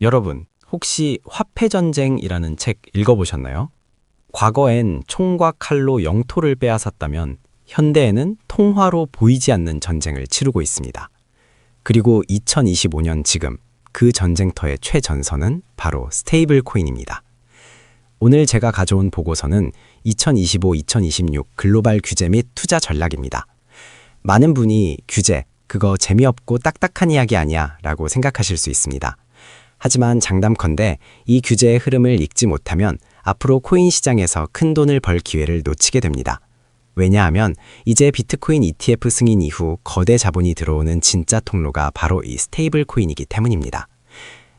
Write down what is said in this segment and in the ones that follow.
여러분, 혹시 화폐전쟁이라는 책 읽어보셨나요? 과거엔 총과 칼로 영토를 빼앗았다면 현대에는 통화로 보이지 않는 전쟁을 치르고 있습니다. 그리고 2025년 지금 그 전쟁터의 최전선은 바로 스테이블 코인입니다. 오늘 제가 가져온 보고서는 2025-2026 글로벌 규제 및 투자 전략입니다. 많은 분이 규제, 그거 재미없고 딱딱한 이야기 아니야 라고 생각하실 수 있습니다. 하지만 장담컨대 이 규제의 흐름을 읽지 못하면 앞으로 코인 시장에서 큰 돈을 벌 기회를 놓치게 됩니다. 왜냐하면 이제 비트코인 ETF 승인 이후 거대 자본이 들어오는 진짜 통로가 바로 이 스테이블 코인이기 때문입니다.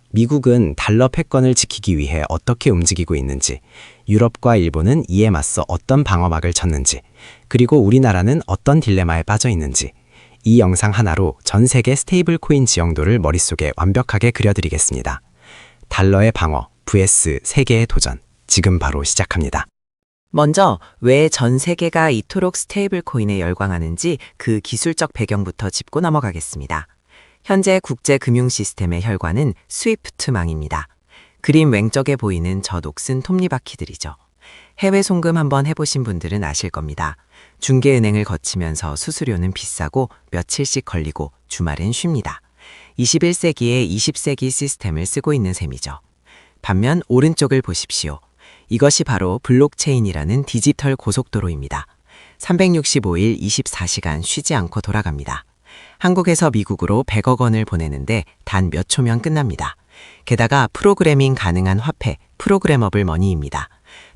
미국은 달러 패권을 지키기 위해 어떻게 움직이고 있는지, 유럽과 일본은 이에 맞서 어떤 방어막을 쳤는지, 그리고 우리나라는 어떤 딜레마에 빠져 있는지, 이 영상 하나로 전 세계 스테이블 코인 지형도를 머릿속에 완벽하게 그려드리겠습니다. 달러의 방어 vs 세계의 도전, 지금 바로 시작합니다. 먼저 왜 전 세계가 이토록 스테이블 코인에 열광하는지 그 기술적 배경부터 짚고 넘어가겠습니다. 현재 국제 금융 시스템의 혈관은 스위프트망입니다. 그림 왼쪽에 보이는 저 녹슨 톱니바퀴들이죠. 해외 송금 한번 해보신 분들은 아실 겁니다. 중개은행을 거치면서 수수료는 비싸고 며칠씩 걸리고 주말엔 쉽니다. 21세기의 20세기 시스템을 쓰고 있는 셈이죠. 반면 오른쪽을 보십시오. 이것이 바로 블록체인이라는 디지털 고속도로입니다. 365일 24시간 쉬지 않고 돌아갑니다. 한국에서 미국으로 100억 원을 보내는데 단 몇 초면 끝납니다. 게다가 프로그래밍 가능한 화폐, 프로그래머블 머니입니다.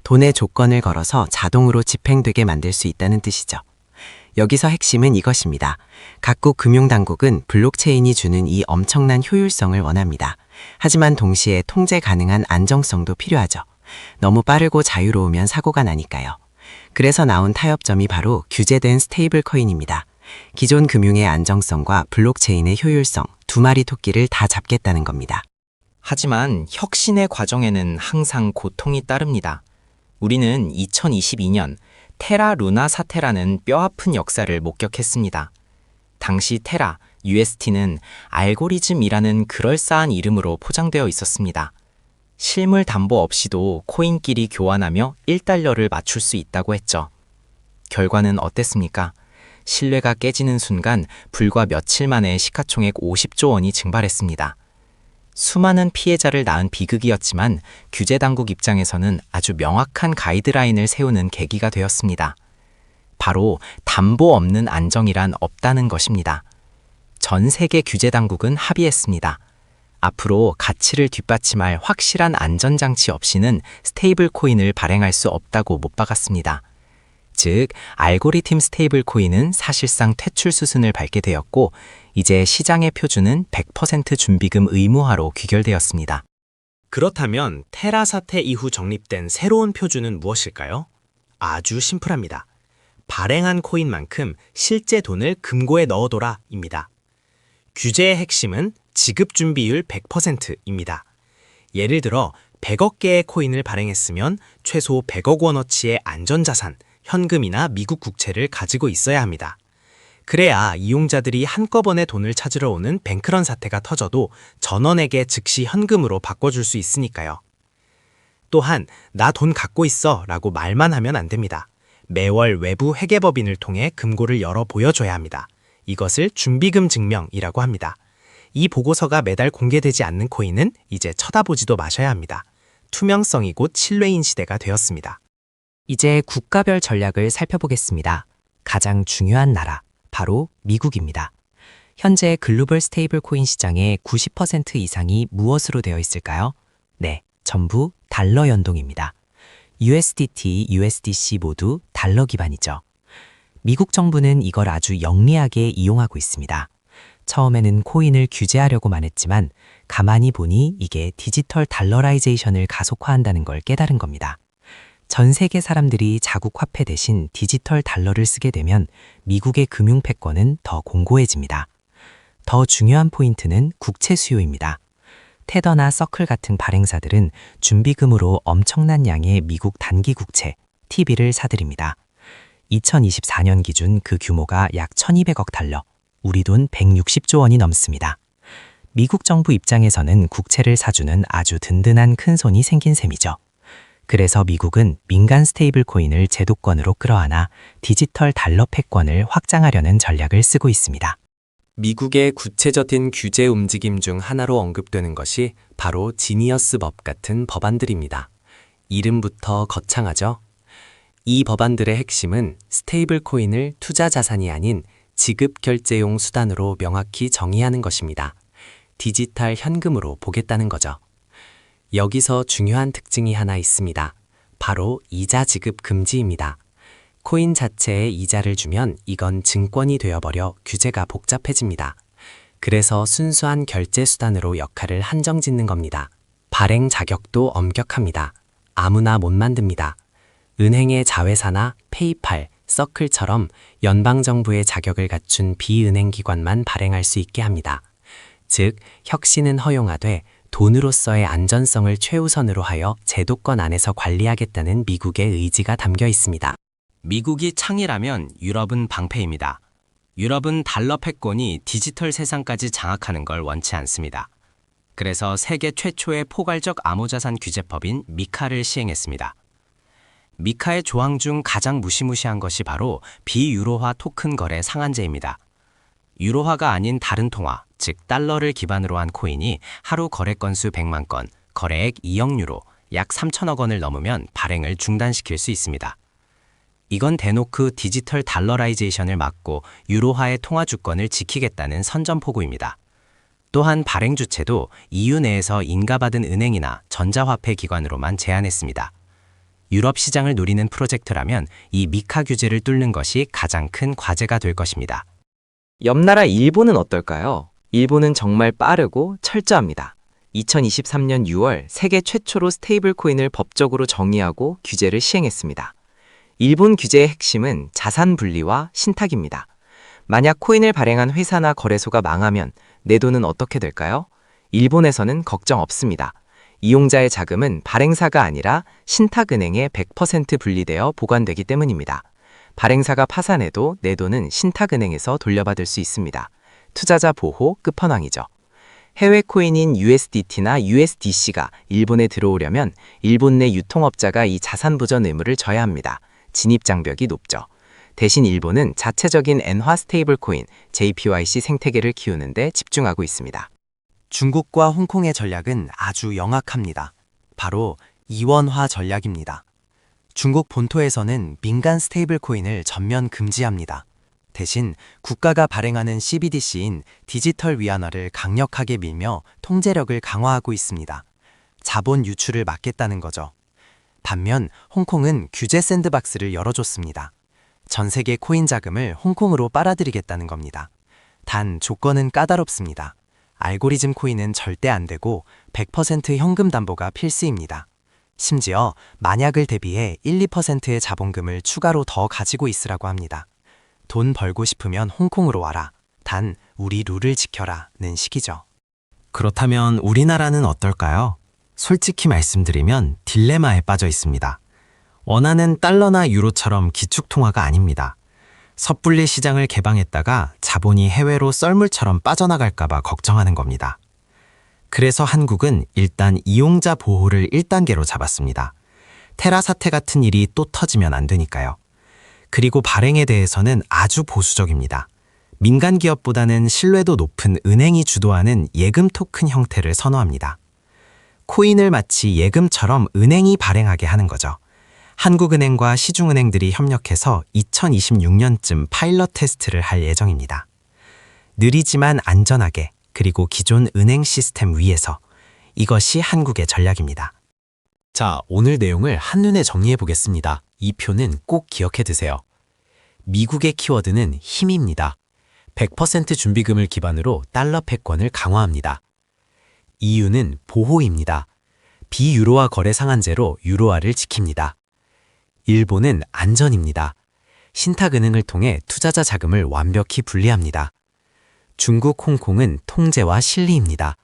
돈의 조건을 걸어서 자동으로 집행되게 만들 수 있다는 뜻이죠. 여기서 핵심은 이것입니다. 각국 금융당국은 블록체인이 주는 이 엄청난 효율성을 원합니다. 하지만 동시에 통제 가능한 안정성도 필요하죠. 너무 빠르고 자유로우면 사고가 나니까요. 그래서 나온 타협점이 바로 규제된 스테이블 코인입니다. 기존 금융의 안정성과 블록체인의 효율성, 두 마리 토끼를 다 잡겠다는 겁니다. 하지만 혁신의 과정에는 항상 고통이 따릅니다. 우리는 2022년 테라 루나 사태라는 뼈아픈 역사를 목격했습니다. 당시 테라, UST는 알고리즘이라는 그럴싸한 이름으로 포장되어 있었습니다. 실물 담보 없이도 코인끼리 교환하며 1달러를 맞출 수 있다고 했죠. 결과는 어땠습니까? 신뢰가 깨지는 순간 불과 며칠 만에 시가총액 50조 원이 증발했습니다. 수많은 피해자를 낳은 비극이었지만 규제 당국 입장에서는 아주 명확한 가이드라인을 세우는 계기가 되었습니다. 바로 담보 없는 안정이란 없다는 것입니다. 전 세계 규제 당국은 합의했습니다. 앞으로 가치를 뒷받침할 확실한 안전장치 없이는 스테이블 코인을 발행할 수 없다고 못 박았습니다. 즉, 알고리즘 스테이블 코인은 사실상 퇴출 수순을 밟게 되었고, 이제 시장의 표준은 100% 준비금 의무화로 귀결되었습니다. 그렇다면 테라 사태 이후 정립된 새로운 표준은 무엇일까요? 아주 심플합니다. 발행한 코인만큼 실제 돈을 금고에 넣어둬라입니다. 규제의 핵심은 지급 준비율 100%입니다. 예를 들어 100억 개의 코인을 발행했으면 최소 100억 원어치의 안전자산, 현금이나 미국 국채를 가지고 있어야 합니다. 그래야 이용자들이 한꺼번에 돈을 찾으러 오는 뱅크런 사태가 터져도 전원에게 즉시 현금으로 바꿔줄 수 있으니까요. 또한 나 돈 갖고 있어 라고 말만 하면 안 됩니다. 매월 외부 회계법인을 통해 금고를 열어 보여줘야 합니다. 이것을 준비금 증명이라고 합니다. 이 보고서가 매달 공개되지 않는 코인은 이제 쳐다보지도 마셔야 합니다. 투명성이 곧 신뢰인 시대가 되었습니다. 이제 국가별 전략을 살펴보겠습니다. 가장 중요한 나라, 바로 미국입니다. 현재 글로벌 스테이블 코인 시장의 90% 이상이 무엇으로 되어 있을까요? 네, 전부 달러 연동입니다. USDT, USDC 모두 달러 기반이죠. 미국 정부는 이걸 아주 영리하게 이용하고 있습니다. 처음에는 코인을 규제하려고만 했지만 가만히 보니 이게 디지털 달러라이제이션을 가속화한다는 걸 깨달은 겁니다. 전 세계 사람들이 자국 화폐 대신 디지털 달러를 쓰게 되면 미국의 금융 패권은 더 공고해집니다. 더 중요한 포인트는 국채 수요입니다. 테더나 서클 같은 발행사들은 준비금으로 엄청난 양의 미국 단기 국채, T비를 사들입니다. 2024년 기준 그 규모가 약 1200억 달러, 우리 돈 160조 원이 넘습니다. 미국 정부 입장에서는 국채를 사주는 아주 든든한 큰손이 생긴 셈이죠. 그래서 미국은 민간 스테이블 코인을 제도권으로 끌어안아 디지털 달러 패권을 확장하려는 전략을 쓰고 있습니다. 미국의 구체적인 규제 움직임 중 하나로 언급되는 것이 바로 지니어스 법 같은 법안들입니다. 이름부터 거창하죠? 이 법안들의 핵심은 스테이블 코인을 투자 자산이 아닌 지급 결제용 수단으로 명확히 정의하는 것입니다. 디지털 현금으로 보겠다는 거죠. 여기서 중요한 특징이 하나 있습니다. 바로 이자 지급 금지입니다. 코인 자체에 이자를 주면 이건 증권이 되어버려 규제가 복잡해집니다. 그래서 순수한 결제 수단으로 역할을 한정 짓는 겁니다. 발행 자격도 엄격합니다. 아무나 못 만듭니다. 은행의 자회사나 페이팔, 서클처럼 연방정부의 자격을 갖춘 비은행 기관만 발행할 수 있게 합니다. 즉, 혁신은 허용하되 돈으로서의 안전성을 최우선으로 하여 제도권 안에서 관리하겠다는 미국의 의지가 담겨 있습니다. 미국이 창이라면 유럽은 방패입니다. 유럽은 달러 패권이 디지털 세상까지 장악하는 걸 원치 않습니다. 그래서 세계 최초의 포괄적 암호자산 규제법인 미카를 시행했습니다. 미카의 조항 중 가장 무시무시한 것이 바로 비유로화 토큰 거래 상한제입니다. 유로화가 아닌 다른 통화, 즉 달러를 기반으로 한 코인이 하루 거래 건수 100만 건, 거래액 2억 유로, 약 3천억 원을 넘으면 발행을 중단시킬 수 있습니다. 이건 대놓고 디지털 달러라이제이션을 막고 유로화의 통화 주권을 지키겠다는 선전포고입니다. 또한 발행 주체도 EU 내에서 인가받은 은행이나 전자화폐 기관으로만 제한했습니다. 유럽 시장을 노리는 프로젝트라면 이 미카 규제를 뚫는 것이 가장 큰 과제가 될 것입니다. 옆나라 일본은 어떨까요? 일본은 정말 빠르고 철저합니다. 2023년 6월 세계 최초로 스테이블 코인을 법적으로 정의하고 규제를 시행했습니다. 일본 규제의 핵심은 자산 분리와 신탁입니다. 만약 코인을 발행한 회사나 거래소가 망하면 내 돈은 어떻게 될까요? 일본에서는 걱정 없습니다. 이용자의 자금은 발행사가 아니라 신탁은행에 100% 분리되어 보관되기 때문입니다. 발행사가 파산해도 내 돈은 신탁은행에서 돌려받을 수 있습니다. 투자자 보호 끝판왕이죠. 해외 코인인 USDT나 USDC가 일본에 들어오려면 일본 내 유통업자가 이 자산 보전 의무를 져야 합니다. 진입 장벽이 높죠. 대신 일본은 자체적인 엔화 스테이블 코인 JPYC 생태계를 키우는 데 집중하고 있습니다. 중국과 홍콩의 전략은 아주 영악합니다. 바로 이원화 전략입니다. 중국 본토에서는 민간 스테이블 코인을 전면 금지합니다. 대신 국가가 발행하는 CBDC인 디지털 위안화를 강력하게 밀며 통제력을 강화하고 있습니다. 자본 유출을 막겠다는 거죠. 반면 홍콩은 규제 샌드박스를 열어줬습니다. 전 세계 코인 자금을 홍콩으로 빨아들이겠다는 겁니다. 단 조건은 까다롭습니다. 알고리즘 코인은 절대 안 되고 100% 현금 담보가 필수입니다. 심지어 만약을 대비해 1, 2%의 자본금을 추가로 더 가지고 있으라고 합니다. 돈 벌고 싶으면 홍콩으로 와라. 단 우리 룰을 지켜라는 식이죠. 그렇다면 우리나라는 어떨까요? 솔직히 말씀드리면 딜레마에 빠져 있습니다. 원하는 달러나 유로처럼 기축통화가 아닙니다. 섣불리 시장을 개방했다가 자본이 해외로 썰물처럼 빠져나갈까봐 걱정하는 겁니다. 그래서 한국은 일단 이용자 보호를 1단계로 잡았습니다. 테라 사태 같은 일이 또 터지면 안 되니까요. 그리고 발행에 대해서는 아주 보수적입니다. 민간 기업보다는 신뢰도 높은 은행이 주도하는 예금 토큰 형태를 선호합니다. 코인을 마치 예금처럼 은행이 발행하게 하는 거죠. 한국은행과 시중은행들이 협력해서 2026년쯤 파일럿 테스트를 할 예정입니다. 느리지만 안전하게, 그리고 기존 은행 시스템 위에서. 이것이 한국의 전략입니다. 자, 오늘 내용을 한눈에 정리해 보겠습니다. 이 표는 꼭 기억해 두세요. 미국의 키워드는 힘입니다. 100% 준비금을 기반으로 달러 패권을 강화합니다. EU는 보호입니다. 비유로화 거래 상한제로 유로화를 지킵니다. 일본은 안전입니다. 신탁은행을 통해 투자자 자금을 완벽히 분리합니다. 중국, 홍콩은 통제와 실리입니다.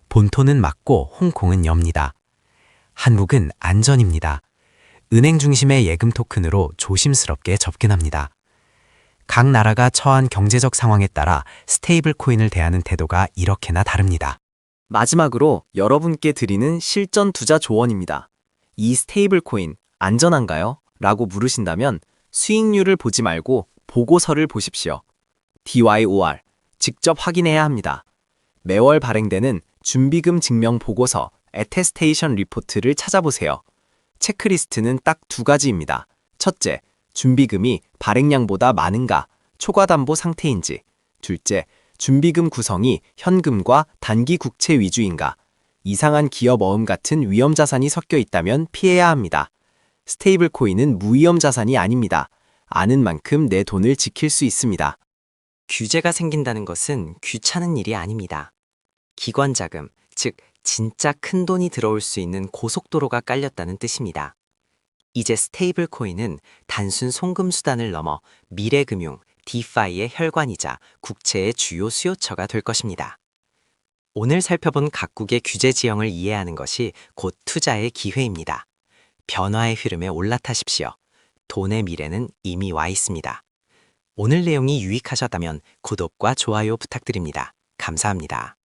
본토는 막고 홍콩은 엽니다. 한국은 안전입니다. 은행 중심의 예금 토큰으로 조심스럽게 접근합니다. 각 나라가 처한 경제적 상황에 따라 스테이블 코인을 대하는 태도가 이렇게나 다릅니다. 마지막으로 여러분께 드리는 실전 투자 조언입니다. 이 스테이블 코인 안전한가요? 라고 물으신다면 수익률을 보지 말고 보고서를 보십시오. DYOR, 직접 확인해야 합니다. 매월 발행되는 준비금 증명 보고서, 애테스테이션 리포트를 찾아보세요. 체크리스트는 딱 두 가지입니다. 첫째, 준비금이 발행량보다 많은가, 초과담보 상태인지. 둘째, 준비금 구성이 현금과 단기 국채 위주인가, 이상한 기업 어음 같은 위험 자산이 섞여 있다면 피해야 합니다. 스테이블 코인은 무위험 자산이 아닙니다. 아는 만큼 내 돈을 지킬 수 있습니다. 규제가 생긴다는 것은 귀찮은 일이 아닙니다. 기관 자금, 즉 진짜 큰 돈이 들어올 수 있는 고속도로가 깔렸다는 뜻입니다. 이제 스테이블 코인은 단순 송금 수단을 넘어 미래금융, 디파이의 혈관이자 국채의 주요 수요처가 될 것입니다. 오늘 살펴본 각국의 규제 지형을 이해하는 것이 곧 투자의 기회입니다. 변화의 흐름에 올라타십시오. 돈의 미래는 이미 와 있습니다. 오늘 내용이 유익하셨다면 구독과 좋아요 부탁드립니다. 감사합니다.